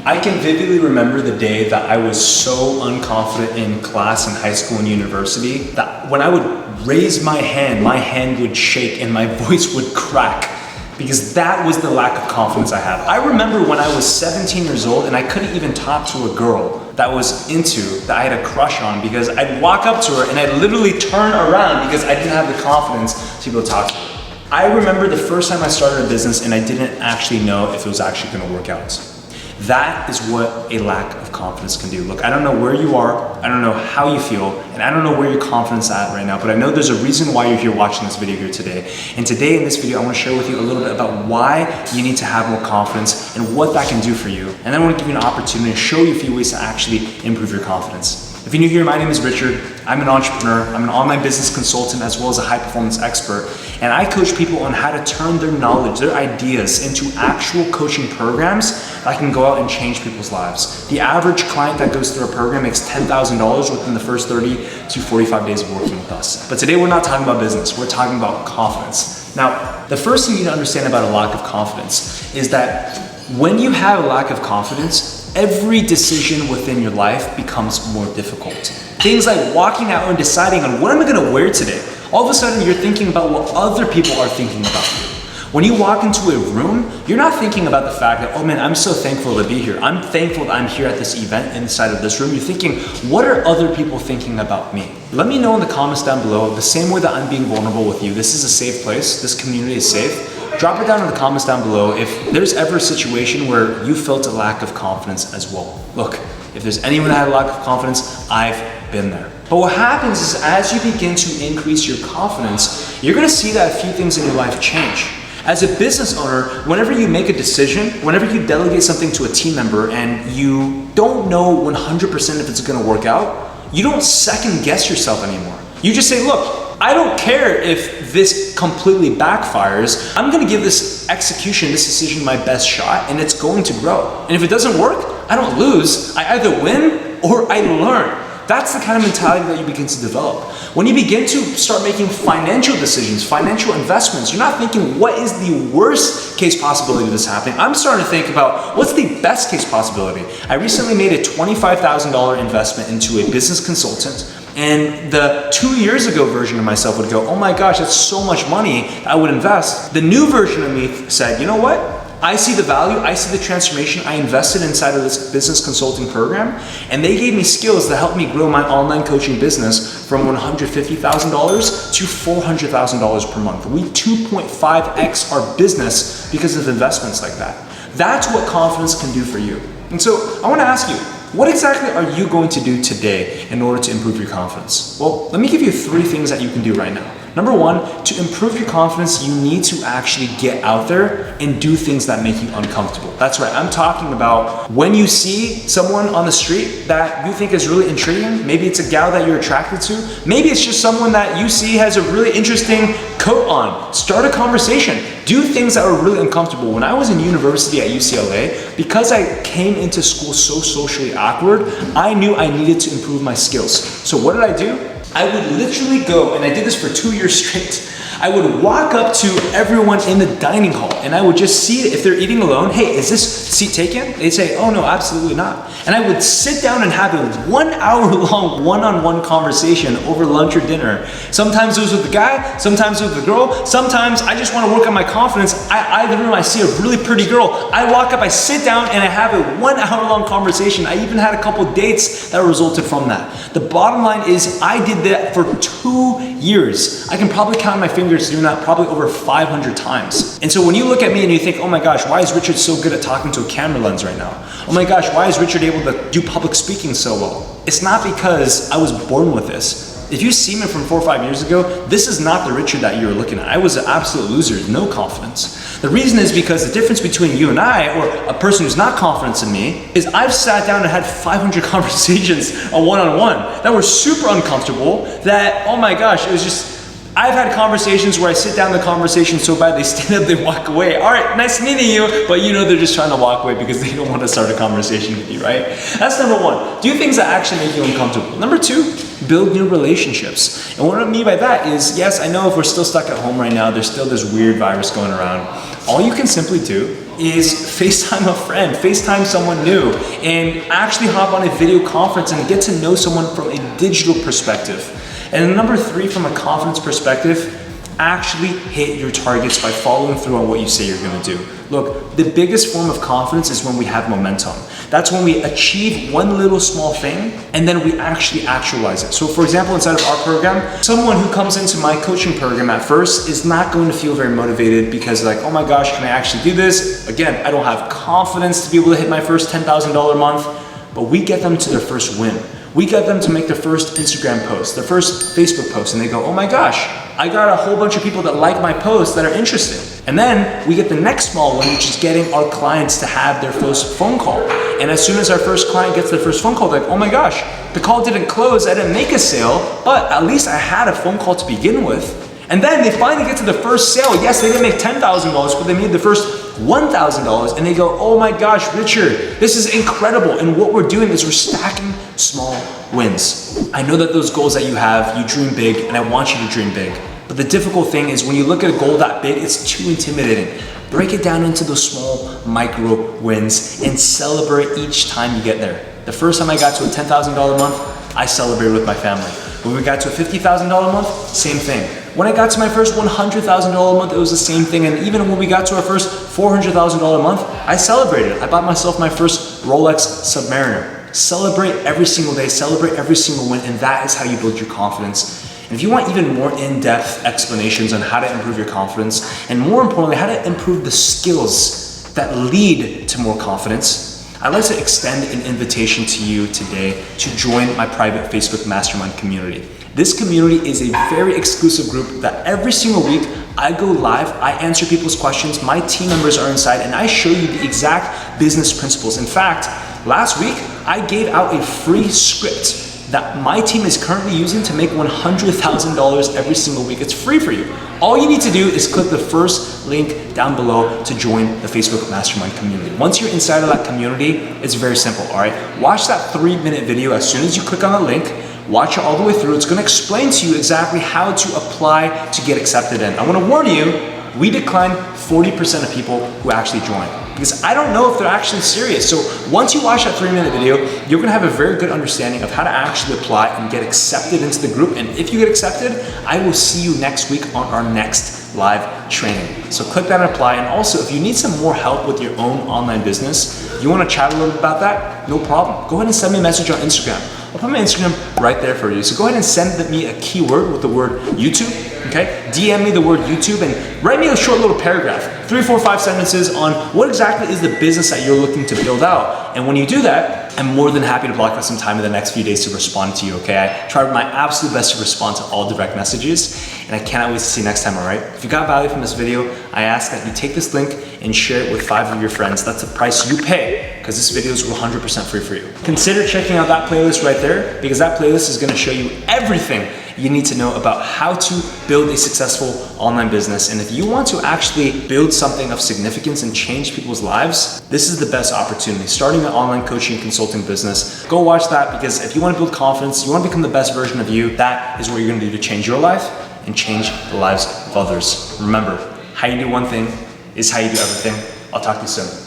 I can vividly remember the day that I was so unconfident in class in high school and university that when I would raise my hand would shake and my voice would crack because that was the lack of confidence I had. I remember when I was 17 years old and I couldn't even talk to a girl that I had a crush on because I'd walk up to her and I'd literally turn around because I didn't have the confidence to be able to talk to her. I remember the first time I started a business and I didn't actually know if it was actually gonna work out. That is what a lack of confidence can do. Look, I don't know where you are, I don't know how you feel, and I don't know where your confidence is at right now, but I know there's a reason why you're here watching this video here today. And today in this video, I wanna share with you a little bit about why you need to have more confidence and what that can do for you. And then I wanna give you an opportunity to show you a few ways to actually improve your confidence. If you're new here, my name is Richard. I'm an entrepreneur. I'm an online business consultant as well as a high performance expert. And I coach people on how to turn their knowledge, their ideas into actual coaching programs that can go out and change people's lives. The average client that goes through a program makes $10,000 within the first 30 to 45 days of working with us. But today we're not talking about business, we're talking about confidence. Now, the first thing you need to understand about a lack of confidence is that when you have a lack of confidence, every decision within your life becomes more difficult. Things like walking out and deciding on what am I gonna wear today. All of a sudden you're thinking about what other people are thinking about you. When you walk into a room, you're not thinking about the fact that, oh man, I'm so thankful to be here. I'm thankful that I'm here at this event inside of this room. You're thinking, what are other people thinking about me? Let me know in the comments down below, the same way that I'm being vulnerable with you. This is a safe place, this community is safe. Drop it down in the comments down below if there's ever a situation where you felt a lack of confidence as well. Look, if there's anyone that had a lack of confidence, I've been there. But what happens is as you begin to increase your confidence, you're gonna see that a few things in your life change. As a business owner, whenever you make a decision, whenever you delegate something to a team member and you don't know 100% if it's gonna work out, you don't second guess yourself anymore. You just say, look, I don't care if this completely backfires. I'm gonna give this execution, this decision my best shot, and it's going to grow. And if it doesn't work, I don't lose. I either win or I learn. That's the kind of mentality that you begin to develop. When you begin to start making financial decisions, financial investments, you're not thinking what is the worst case possibility of this happening. I'm starting to think about what's the best case possibility. I recently made a $25,000 investment into a business consultant. And the 2 years ago version of myself would go, oh my gosh, that's so much money I would invest. The new version of me said, you know what? I see the value, I see the transformation. I invested inside of this business consulting program and they gave me skills that helped me grow my online coaching business from $150,000 to $400,000 per month. We 2.5x our business because of investments like that. That's what confidence can do for you. And so I wanna ask you, what exactly are you going to do today in order to improve your confidence? Well, let me give you 3 things that you can do right now. Number 1, to improve your confidence, you need to actually get out there and do things that make you uncomfortable. That's right, I'm talking about when you see someone on the street that you think is really intriguing, maybe it's a gal that you're attracted to, maybe it's just someone that you see has a really interesting coat on. Start a conversation. Do things that are really uncomfortable. When I was in university at UCLA, because I came into school so socially awkward, I knew I needed to improve my skills. So what did I do? I would literally go, and I did this for 2 years straight. I would walk up to everyone in the dining hall and I would just see if they're eating alone, hey, is this seat taken? They'd say, oh no, absolutely not. And I would sit down and have a 1 hour long one-on-one conversation over lunch or dinner. Sometimes it was with the guy, sometimes it was with the girl, sometimes I just want to work on my confidence. I see a really pretty girl. I walk up, I sit down and I have a 1 hour long conversation. I even had a couple dates that resulted from that. The bottom line is I did that for 2 years. I can probably count on my fingers doing that probably over 500 times. And so when you look at me and you think, oh my gosh, why is Richard so good at talking to a camera lens right now? Oh my gosh, why is Richard able to do public speaking so well? It's not because I was born with this. If you see me from 4 or 5 years ago, this is not the Richard that you're looking at. I was an absolute loser, no confidence. The reason is because the difference between you and I, or a person who's not confident in me, is I've sat down and had 500 conversations a one-on-one that were super uncomfortable, that, oh my gosh, it was just, I've had conversations where I sit down the conversation so bad they stand up, they walk away. All right, nice meeting you, but you know they're just trying to walk away because they don't want to start a conversation with you, right? That's number 1. Do things that actually make you uncomfortable. Number 2, build new relationships. And what I mean by that is, yes, I know if we're still stuck at home right now, there's still this weird virus going around. All you can simply do is FaceTime a friend, FaceTime someone new, and actually hop on a video conference and get to know someone from a digital perspective. And number 3, from a confidence perspective, actually hit your targets by following through on what you say you're gonna do. Look, the biggest form of confidence is when we have momentum. That's when we achieve one little small thing and then we actually actualize it. So for example, inside of our program, someone who comes into my coaching program at first is not going to feel very motivated because like, oh my gosh, can I actually do this? Again, I don't have confidence to be able to hit my first $10,000 a month, but we get them to their first win. We get them to make their first Instagram post, their first Facebook post, and they go, oh my gosh, I got a whole bunch of people that like my posts that are interesting. And then we get the next small one, which is getting our clients to have their first phone call. And as soon as our first client gets their first phone call, they're like, oh my gosh, the call didn't close, I didn't make a sale, but at least I had a phone call to begin with. And then they finally get to the first sale. Yes, they didn't make $10,000, but they made the first $1,000, and they go, oh my gosh, Richard, this is incredible. And what we're doing is we're stacking small wins. I know that those goals that you have, you dream big, and I want you to dream big. But the difficult thing is when you look at a goal that big, it's too intimidating. Break it down into those small micro wins and celebrate each time you get there. The first time I got to a $10,000 a month, I celebrated with my family. When we got to a $50,000 a month, same thing. When I got to my first $100,000 a month, it was the same thing. And even when we got to our first $400,000 a month, I celebrated. I bought myself my first Rolex Submariner. Celebrate every single day, celebrate every single win, and that is how you build your confidence. And if you want even more in-depth explanations on how to improve your confidence, and more importantly, how to improve the skills that lead to more confidence, I'd like to extend an invitation to you today to join my private Facebook Mastermind community. This community is a very exclusive group that every single week I go live, I answer people's questions, my team members are inside, and I show you the exact business principles. In fact, last week I gave out a free script that my team is currently using to make $100,000 every single week. It's free for you. All you need to do is click the first link down below to join the Facebook Mastermind community. Once you're inside of that community, it's very simple, all right? Watch that 3-minute video as soon as you click on the link. Watch it all the way through. It's gonna explain to you exactly how to apply to get accepted in. I wanna warn you, we decline 40% of people who actually join because I don't know if they're actually serious. So once you watch that 3-minute video, you're gonna have a very good understanding of how to actually apply and get accepted into the group. And if you get accepted, I will see you next week on our next live training. So click that and apply. And also, if you need some more help with your own online business, you wanna chat a little bit about that, no problem. Go ahead and send me a message on Instagram. I'll put my Instagram right there for you. So go ahead and send me a keyword with the word YouTube, okay? DM me the word YouTube and write me a short little paragraph, 3, 4, 5 sentences on what exactly is the business that you're looking to build out. And when you do that, I'm more than happy to block out some time in the next few days to respond to you, okay? I try my absolute best to respond to all direct messages, and I cannot wait to see you next time, all right? If you got value from this video, I ask that you take this link and share it with 5 of your friends. That's the price you pay, because this video is 100% free for you. Consider checking out that playlist right there, because that playlist is gonna show you everything you need to know about how to build a successful online business. And if you want to actually build something of significance and change people's lives, this is the best opportunity. Starting an online coaching consulting business, go watch that, because if you want to build confidence, you want to become the best version of you, that is what you're going to do to change your life and change the lives of others. Remember, how you do one thing is how you do everything. I'll talk to you soon.